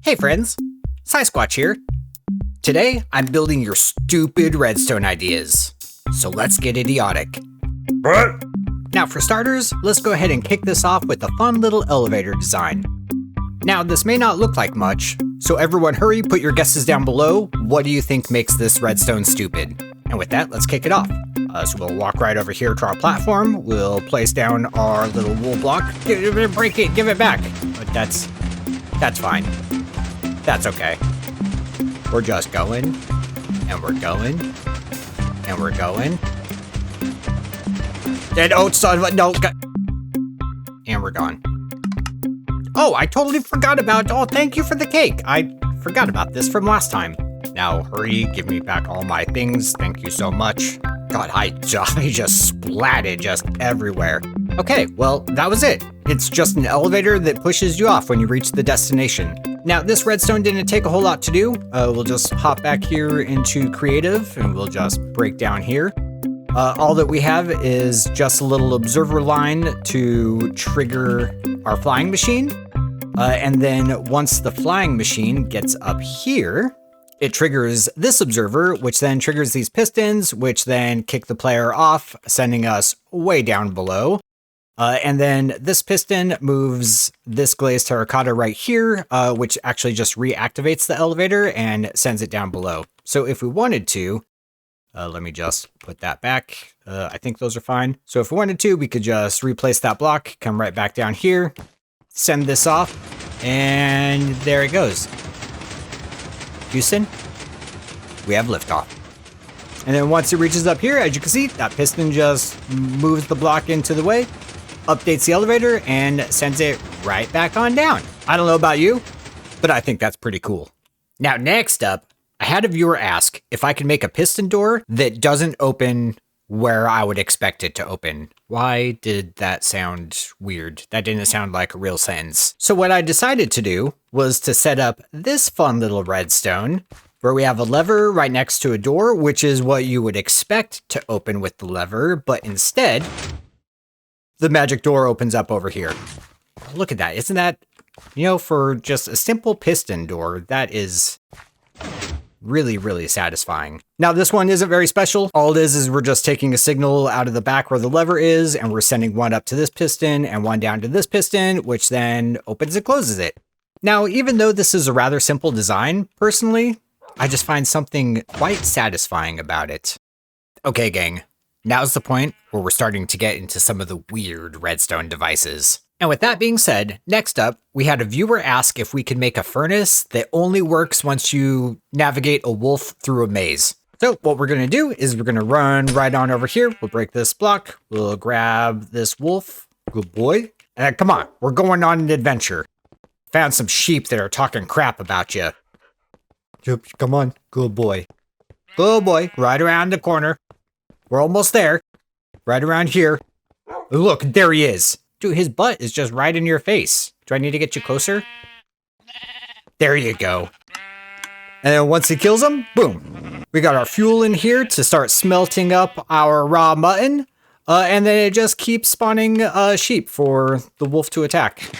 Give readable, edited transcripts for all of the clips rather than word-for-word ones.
Hey friends, PsySquatch here. Today, I'm building your stupid redstone ideas. So let's get idiotic. What? Now for starters, let's go ahead and kick this off with a fun little elevator design. Now this may not look like much, so everyone hurry, put your guesses down below. What do you think makes this redstone stupid? And with that, let's kick it off. So we'll walk right over here to our platform. We'll place down our little wool block. Break it, give it back. But that's fine. That's okay. We're just going, and we're going, and we're going. And oh, son, no. And we're gone. Oh, I totally forgot about, oh, thank you for the cake. I forgot about this from last time. Now hurry, give me back all my things. Thank you so much. God, I just splatted just everywhere. Okay, well, that was it. It's just an elevator that pushes you off when you reach the destination. Now, this redstone didn't take a whole lot to do. We'll just hop back here into creative and we'll just break down here. All that we have is just a little observer line to trigger our flying machine. And then once the flying machine gets up here, it triggers this observer, which then triggers these pistons, which then kick the player off, sending us way down below. And then this piston moves this glazed terracotta right here, which actually just reactivates the elevator and sends it down below. So if we wanted to, let me just put that back. I think those are fine. So if we wanted to, we could just replace that block, come right back down here, send this off, and there it goes. Houston, we have liftoff. And then once it reaches up here, as you can see, that piston just moves the block into the way, updates the elevator, and sends it right back on down. I don't know about you, but I think that's pretty cool. Now, next up, I had a viewer ask if I could make a piston door that doesn't open where I would expect it to open. Why did that sound weird? That didn't sound like a real sentence. So what I decided to do was to set up this fun little redstone where we have a lever right next to a door, which is what you would expect to open with the lever, but instead, the magic door opens up over here. Look at that. Isn't that, for just a simple piston door, that is really, really satisfying. Now, this one isn't very special. All it is we're just taking a signal out of the back where the lever is, and we're sending one up to this piston and one down to this piston, which then opens and closes it. Now, even though this is a rather simple design, personally, I just find something quite satisfying about it. Okay, gang. Now's the point where we're starting to get into some of the weird redstone devices. And with that being said, next up, we had a viewer ask if we could make a furnace that only works once you navigate a wolf through a maze. So what we're going to do is we're going to run right on over here. We'll break this block. We'll grab this wolf. Good boy. And come on, we're going on an adventure. Found some sheep that are talking crap about you. Come on, good boy. Good boy, right around the corner. We're almost there. Right around here. Look, there he is. Dude, his butt is just right in your face. Do I need to get you closer? There you go. And then once he kills him, boom. We got our fuel in here to start smelting up our raw mutton. And then it just keeps spawning sheep for the wolf to attack.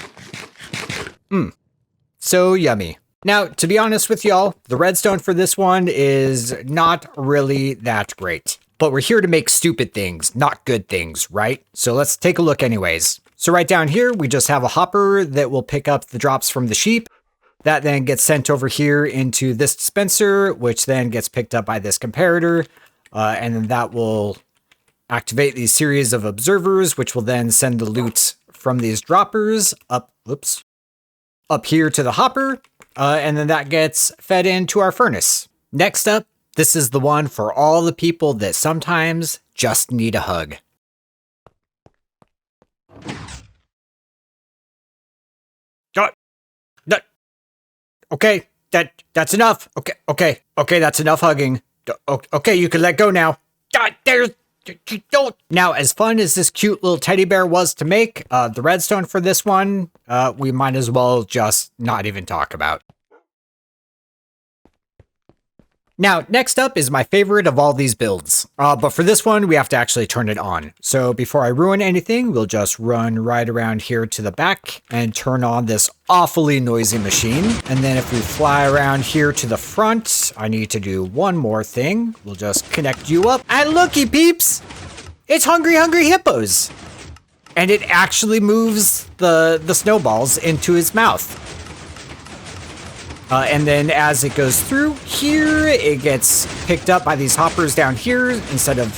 So yummy. Now, to be honest with y'all, the redstone for this one is not really that great. But we're here to make stupid things, not good things, right? So let's take a look anyways. So right down here, we just have a hopper that will pick up the drops from the sheep. That then gets sent over here into this dispenser, which then gets picked up by this comparator. And then that will activate these series of observers, which will then send the loot from these droppers up here to the hopper. And then that gets fed into our furnace. Next up, this is the one for all the people that sometimes just need a hug. Okay, that's enough. Okay, that's enough hugging. Okay, you can let go now. Don't. Now, as fun as this cute little teddy bear was to make, the redstone for this one, we might as well just not even talk about. Now, next up is my favorite of all these builds. But for this one, we have to actually turn it on. So before I ruin anything, we'll just run right around here to the back and turn on this awfully noisy machine. And then if we fly around here to the front, I need to do one more thing. We'll just connect you up. And looky peeps, it's Hungry Hungry Hippos. And it actually moves the snowballs into his mouth. And then as it goes through here, it gets picked up by these hoppers down here instead of,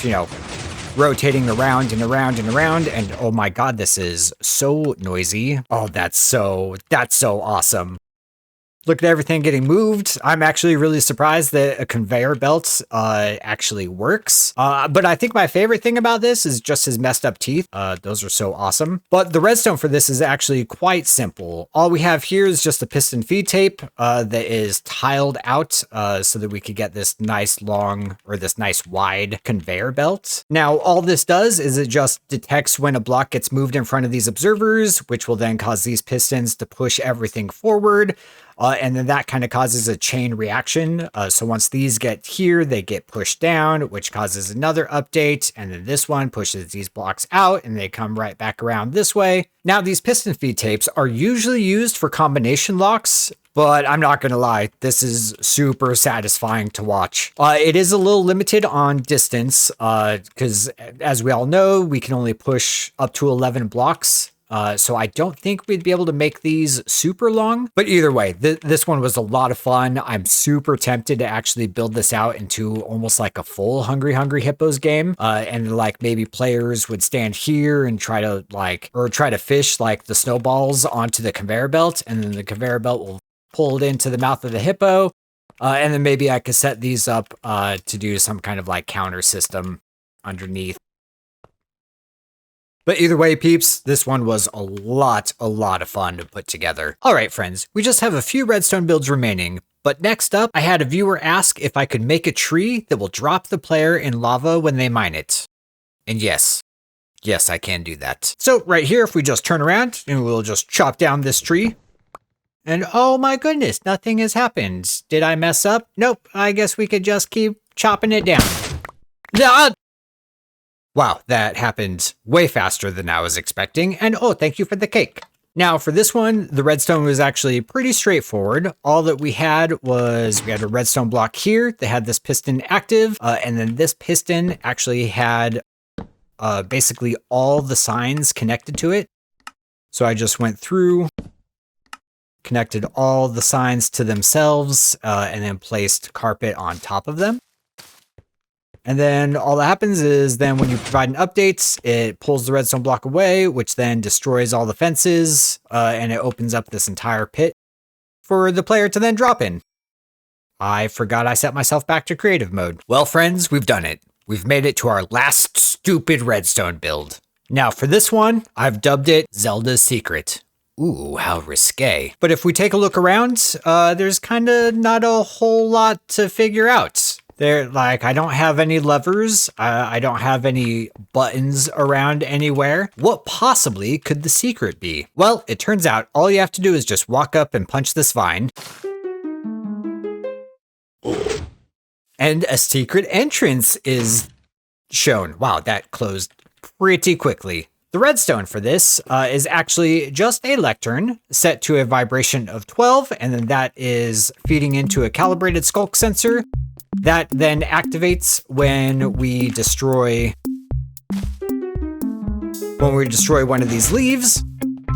rotating around and around and around. And oh my god, this is so noisy. Oh, that's so awesome. Look at everything getting moved. I'm actually really surprised that a conveyor belt actually works. But I think my favorite thing about this is just his messed up teeth. Those are so awesome. But the redstone for this is actually quite simple. All we have here is just a piston feed tape that is tiled out so that we could get this nice long or this nice wide conveyor belt. Now, all this does is it just detects when a block gets moved in front of these observers, which will then cause these pistons to push everything forward. And then that kind of causes a chain reaction. So once these get here, they get pushed down, which causes another update. And then this one pushes these blocks out and they come right back around this way. Now, these piston feed tapes are usually used for combination locks, but I'm not going to lie, this is super satisfying to watch. It is a little limited on distance because as we all know, we can only push up to 11 blocks. So I don't think we'd be able to make these super long, but either way, this one was a lot of fun. I'm super tempted to actually build this out into almost like a full Hungry Hungry Hippos game. And like maybe players would stand here and try to fish like the snowballs onto the conveyor belt, and then the conveyor belt will pull it into the mouth of the hippo. And then maybe I could set these up to do some kind of like counter system underneath. But either way, peeps, this one was a lot of fun to put together. All right, friends, we just have a few redstone builds remaining. But next up, I had a viewer ask if I could make a tree that will drop the player in lava when they mine it. And yes, I can do that. So right here, if we just turn around and we'll just chop down this tree. And oh my goodness, nothing has happened. Did I mess up? Nope, I guess we could just keep chopping it down. Wow, that happened way faster than I was expecting, and oh, thank you for the cake. Now, for this one, the redstone was actually pretty straightforward. All that we had a redstone block here that had this piston active, and then this piston actually had basically all the signs connected to it. So I just went through, connected all the signs to themselves, and then placed carpet on top of them. And then all that happens is then when you provide an update, it pulls the redstone block away, which then destroys all the fences, and it opens up this entire pit for the player to then drop in. I forgot I set myself back to creative mode. Well, friends, we've done it. We've made it to our last stupid redstone build. Now, for this one, I've dubbed it Zelda Secret. Ooh, how risque. But if we take a look around, there's kind of not a whole lot to figure out. I don't have any levers. I don't have any buttons around anywhere. What possibly could the secret be? Well, it turns out all you have to do is just walk up and punch this vine. And a secret entrance is shown. Wow, that closed pretty quickly. The redstone for this is actually just a lectern set to a vibration of 12, and then that is feeding into a calibrated skulk sensor. That then activates when we destroy one of these leaves.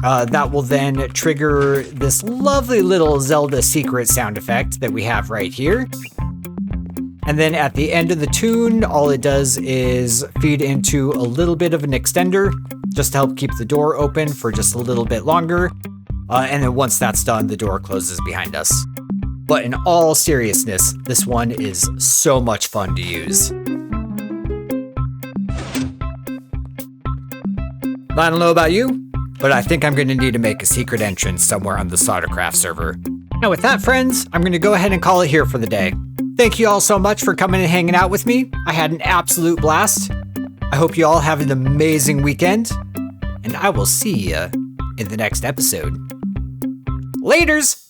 That will then trigger this lovely little Zelda Secret sound effect that we have right here. And then at the end of the tune, all it does is feed into a little bit of an extender just to help keep the door open for just a little bit longer. And then once that's done, the door closes behind us. But in all seriousness, this one is so much fun to use. I don't know about you, but I think I'm going to need to make a secret entrance somewhere on the Soldercraft server. Now with that, friends, I'm going to go ahead and call it here for the day. Thank you all so much for coming and hanging out with me. I had an absolute blast. I hope you all have an amazing weekend, and I will see you in the next episode. Laters!